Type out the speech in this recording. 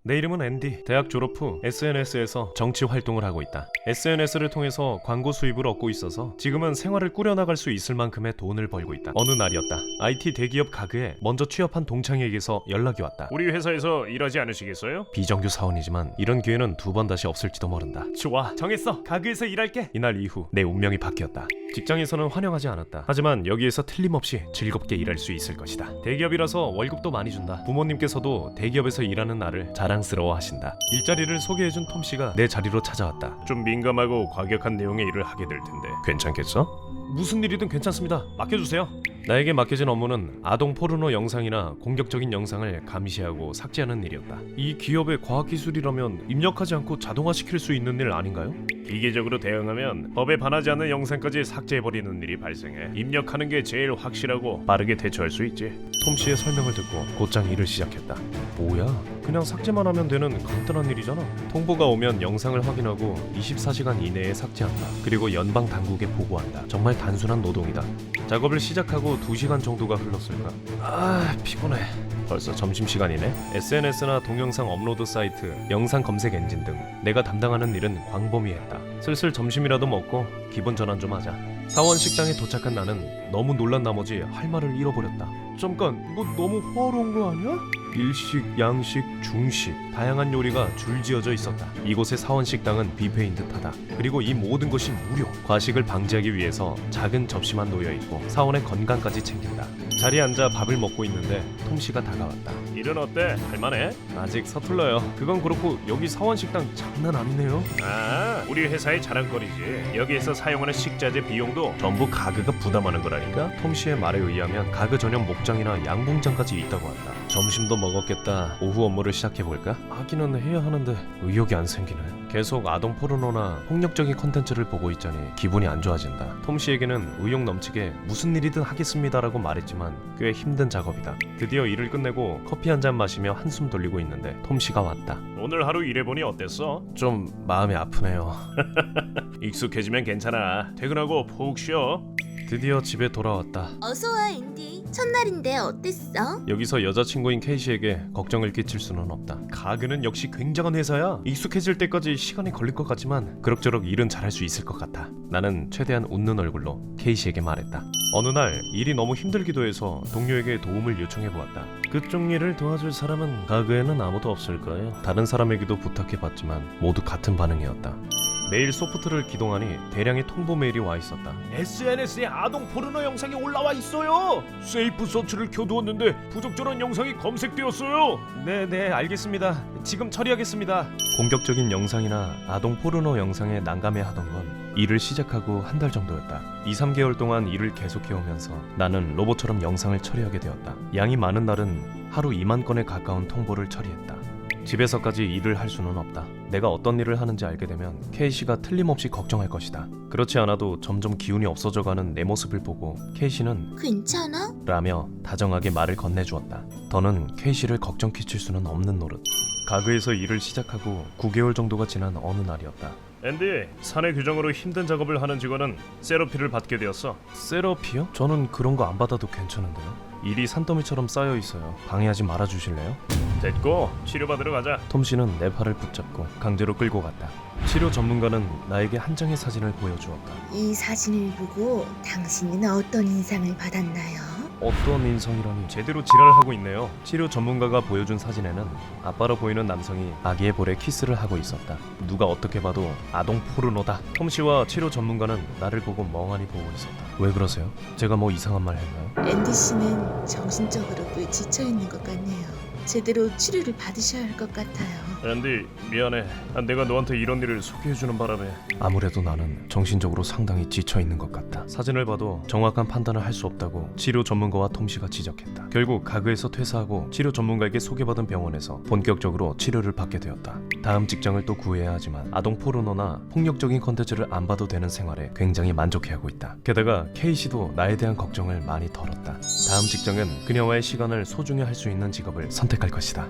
내 이름은 앤디. 대학 졸업 후 SNS에서 정치 활동을 하고 있다. SNS를 통해서 광고 수입을 얻고 있어서 지금은 생활을 꾸려나갈 수 있을 만큼의 돈을 벌고 있다. 어느 날이었다. IT 대기업 가그에 먼저 취업한 동창에게서 연락이 왔다. 우리 회사에서 일하지 않으시겠어요? 비정규 사원이지만 이런 기회는 두 번 다시 없을지도 모른다. 좋아, 정했어. 가그에서 일할게. 이날 이후 내 운명이 바뀌었다. 직장에서는 환영하지 않았다. 하지만 여기에서 틀림없이 즐겁게 일할 수 있을 것이다. 대기업이라서 월급도 많이 준다. 부모님께서도 대기업에서 일하는 나를 자랑스러워하신다. 일자리를 소개해준 톰씨가 내 자리로 찾아왔다. 좀 민감하고 과격한 내용의 일을 하게 될 텐데 괜찮겠어? 무슨 일이든 괜찮습니다. 맡겨주세요. 나에게 맡겨진 업무는 아동 포르노 영상이나 공격적인 영상을 감시하고 삭제하는 일이었다. 이 기업의 과학기술이라면 입력하지 않고 자동화시킬 수 있는 일 아닌가요? 기계적으로 대응하면 법에 반하지 않는 영상까지 삭제해버리는 일이 발생해. 입력하는 게 제일 확실하고 빠르게 대처할 수 있지. 톰씨의 설명을 듣고 곧장 일을 시작했다. 뭐야? 그냥 삭제만 하면 되는 간단한 일이잖아. 통보가 오면 영상을 확인하고 24시간 이내에 삭제한다. 그리고 연방 당국에 보고한다. 정말 단순한 노동이다. 작업을 시작하고 2시간 정도가 흘렀을까? 아, 피곤해. 벌써 점심시간이네. SNS나 동영상 업로드 사이트, 영상 검색 엔진 등 내가 담당하는 일은 광범위했다. 슬슬 점심이라도 먹고 기분 전환 좀 하자. 사원 식당에 도착한 나는 너무 놀란 나머지 할 말을 잃어버렸다. 잠깐, 이거 너무 호화로운 거 아니야? 일식, 양식, 중식 다양한 요리가 줄지어져 있었다. 이곳의 사원 식당은 뷔페인 듯하다. 그리고 이 모든 것이 무료. 과식을 방지하기 위해서 작은 접시만 놓여 있고 사원의 건강까지 챙긴다. 자리에 앉아 밥을 먹고 있는데 톰씨가 다가왔다. 일은 어때? 할만해? 아직 서툴러요. 그건 그렇고 여기 사원 식당 장난 아니네요. 아, 우리 회사의 자랑거리지. 여기에서 사용하는 식자재 비용도 전부 가그가 부담하는 거라니까. 톰씨의 말에 의하면 가그 전용 목장이나 양봉장까지 있다고 한다. 점심도 먹었겠다. 오후 업무를 시작해볼까? 하기는 해야 하는데 의욕이 안 생기네. 계속 아동 포르노나 폭력적인 컨텐츠를 보고 있자니 기분이 안 좋아진다. 톰씨에게는 의욕 넘치게 무슨 일이든 하겠습니다라고 말했지만 꽤 힘든 작업이다. 드디어 일을 끝내고 커피 한 잔 마시며 한숨 돌리고 있는데 톰씨가 왔다. 오늘 하루 일해보니 어땠어? 좀 마음이 아프네요. 익숙해지면 괜찮아. 퇴근하고 푹 쉬어. 드디어 집에 돌아왔다. 어서와 앤디. 첫날인데 어땠어? 여기서 여자친구인 케이시에게 걱정을 끼칠 수는 없다. 가그는 역시 굉장한 회사야. 익숙해질 때까지 시간이 걸릴 것 같지만 그럭저럭 일은 잘할 수 있을 것 같아. 나는 최대한 웃는 얼굴로 케이시에게 말했다. 어느 날 일이 너무 힘들기도 해서 동료에게 도움을 요청해 보았다. 그쪽 일을 도와줄 사람은 가그에는 아무도 없을 거예요. 다른 사람에게도 부탁해 봤지만 모두 같은 반응이었다. 메일 소프트를 기동하니 대량의 통보 메일이 와 있었다. SNS에 아동 포르노 영상이 올라와 있어요. 세이프 서치를 켜두었는데 부적절한 영상이 검색되었어요. 네, 알겠습니다. 지금 처리하겠습니다. 공격적인 영상이나 아동 포르노 영상에 난감해하던 건 일을 시작하고 한 달 정도였다. 2-3개월 동안 일을 계속해오면서 나는 로봇처럼 영상을 처리하게 되었다. 양이 많은 날은 하루 2만 건에 가까운 통보를 처리했다. 집에서까지 일을 할 수는 없다. 내가 어떤 일을 하는지 알게 되면 케이시가 틀림없이 걱정할 것이다. 그렇지 않아도 점점 기운이 없어져가는 내 모습을 보고 케이시는 괜찮아? 라며 다정하게 말을 건네주었다. 더는 케이시를 걱정 끼칠 수는 없는 노릇. 가그에서 일을 시작하고 9개월 정도가 지난 어느 날이었다. 앤디, 사내 규정으로 힘든 작업을 하는 직원은 세로피를 받게 되었어. 세러피요? 저는 그런 거 안 받아도 괜찮은데요. 일이 산더미처럼 쌓여 있어요. 방해하지 말아 주실래요? 됐고 치료받으러 가자. 톰씨는 내 팔을 붙잡고 강제로 끌고 갔다. 치료 전문가는 나에게 한 장의 사진을 보여주었다. 이 사진을 보고 당신은 어떤 인상을 받았나요? 어떤 인성이라니 제대로 지랄하고 있네요. 치료 전문가가 보여준 사진에는 아빠로 보이는 남성이 아기의 볼에 키스를 하고 있었다. 누가 어떻게 봐도 아동 포르노다. 톰씨와 치료 전문가는 나를 보고 멍하니 보고 있었다. 왜 그러세요? 제가 뭐 이상한 말 했나요? 앤디 씨는 정신적으로 꽤 지쳐 있는 것 같네요. 제대로 치료를 받으셔야 할 것 같아요. 앤디, 미안해. 내가 너한테 이런 일을 소개해주는 바람에. 아무래도 나는 정신적으로 상당히 지쳐있는 것 같다. 사진을 봐도 정확한 판단을 할 수 없다고 치료 전문가와 톰씨가 지적했다. 결국 가그에서 퇴사하고 치료 전문가에게 소개받은 병원에서 본격적으로 치료를 받게 되었다. 다음 직장을 또 구해야 하지만 아동 포르노나 폭력적인 컨텐츠를 안 봐도 되는 생활에 굉장히 만족해하고 있다. 게다가 케이시도 나에 대한 걱정을 많이 덜었다. 다음 직장은 그녀와의 시간을 소중히 할 수 있는 직업을 선택할 것이다.